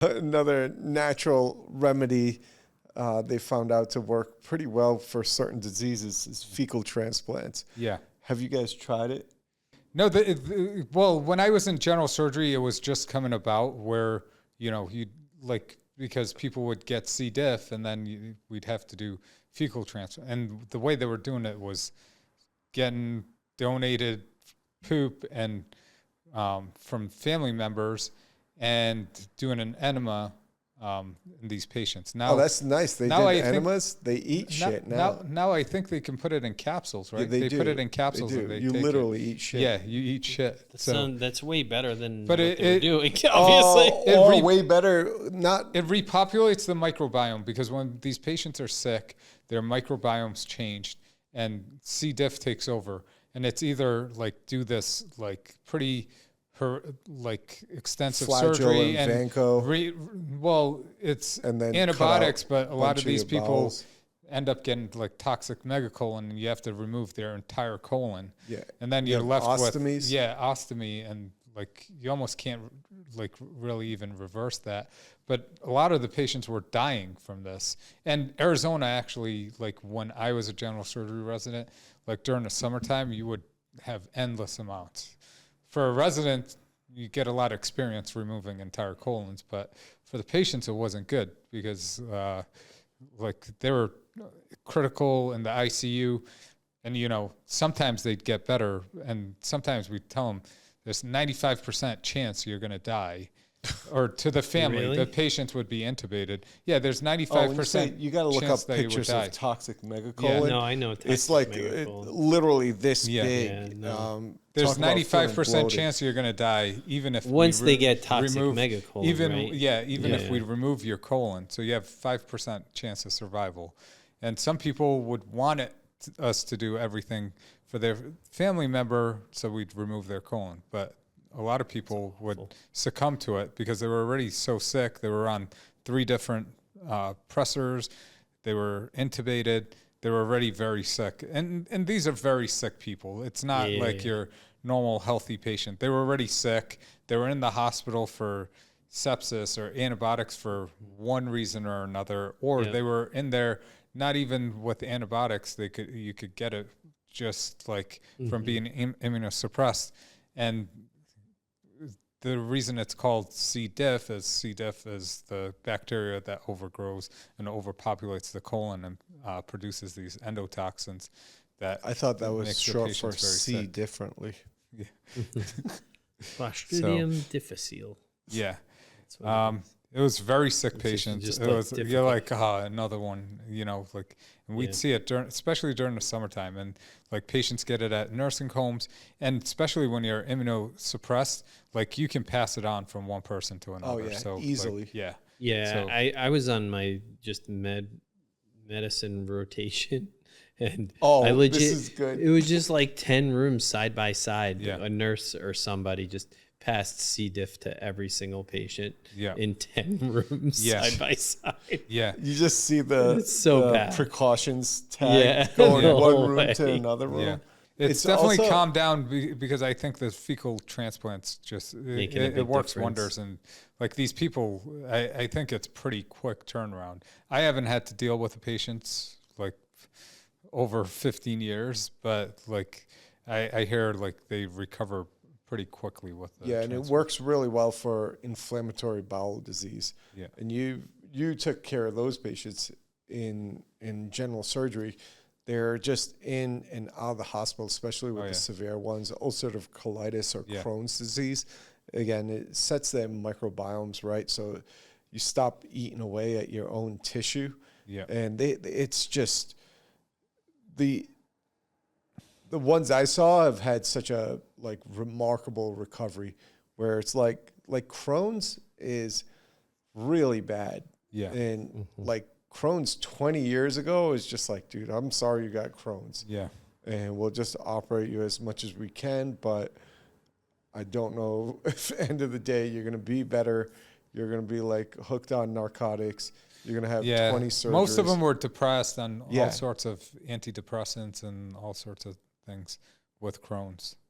Another natural remedy they found out to work pretty well for certain diseases is fecal transplants. Yeah. Have you guys tried it? No, well, when I was in general surgery, it was just coming about where, you like, because people would get C. diff and then we'd have to do fecal transfer. And the way they were doing it was getting donated poop and from family members and doing an enema in these patients. Now, oh, that's nice. They did enemas. They eat shit now. Now I think they can put it in capsules, right? Yeah, they do. Put it in capsules. They do. And they you take literally it. eat shit. Yeah, you eat shit. That's way better than but what they were doing, obviously. obviously. Way better. It repopulates the microbiome because when these patients are sick, their microbiome's changed and C. diff takes over. And it's either like do this like pretty extensive Flagell surgery and Vanco. It's and then antibiotics, but a lot of these people bowels. end up getting like toxic megacolon, and you have to remove their entire colon. Yeah, and then you're left ostomies. with ostomy, and like you almost can't like really even reverse that. But a lot of the patients were dying from this. And Arizona actually, like when I was a general surgery resident, like during the summertime, you would have endless amounts. For a resident, you get a lot of experience removing entire colons, but for the patients, it wasn't good because like they were critical in the ICU, and sometimes they'd get better, and sometimes we tell them there's 95% chance you're going to die. Or to the family, Really? the patients would be intubated. Yeah, there's 95%. You got to look up pictures of toxic megacolon. No, I know. It's like literally this big. Yeah, no. There's 95% chance you're going to die, even if once they get toxic megacolon. Even right? even if we remove your colon, so you have 5% chance of survival. And some people would want us to do everything for their family member, so we'd remove their colon, but a lot of people would succumb to it because they were already so sick. They were on 3 different pressors. They were intubated. They were already very sick. And these are very sick people. It's not like your normal healthy patient. They were already sick. They were in the hospital for sepsis or antibiotics for one reason or another, or they were in there not even with antibiotics. You could get it just like from being immunosuppressed. And the reason it's called C. diff is the bacteria that overgrows and overpopulates the colon and produces these endotoxins. That I thought that was short for C sick. Differently. Yeah. Clostridium difficile. Yeah. It was very sick patients. It was you're like another one, like, and we'd see it especially during the summertime, and like patients get it at nursing homes, and especially when you're immunosuppressed, like you can pass it on from one person to another. Oh yeah, so easily. Like, yeah. So, I was on my just medicine rotation, and I legit, this is good. It was just like 10 rooms side by side. Yeah. A nurse or somebody just passed C. diff to every single patient in 10 rooms side by side. Yeah. You just see the bad. Precautions tag going one room to another room. Yeah. It's definitely calmed down because I think the fecal transplants just, it works wonders. And like these people, I think it's pretty quick turnaround. I haven't had to deal with the patients like over 15 years, but like I hear like they recover pretty quickly with the and it works really well for inflammatory bowel disease. Yeah. And you took care of those patients in general surgery. They're just in and out of the hospital, especially with the severe ones, ulcerative colitis or Crohn's disease. Again, it sets their microbiomes right, so you stop eating away at your own tissue. Yeah. And it's just the ones I saw have had such a like remarkable recovery, where it's like Crohn's is really bad. Yeah. And like Crohn's 20 years ago is just like, dude, I'm sorry you got Crohn's. Yeah. And we'll just operate you as much as we can, but I don't know if at the end of the day you're going to be better. You're going to be like hooked on narcotics. You're going to have 20 surgeries. Most of them were depressed on all sorts of antidepressants and all sorts of things with Crohn's.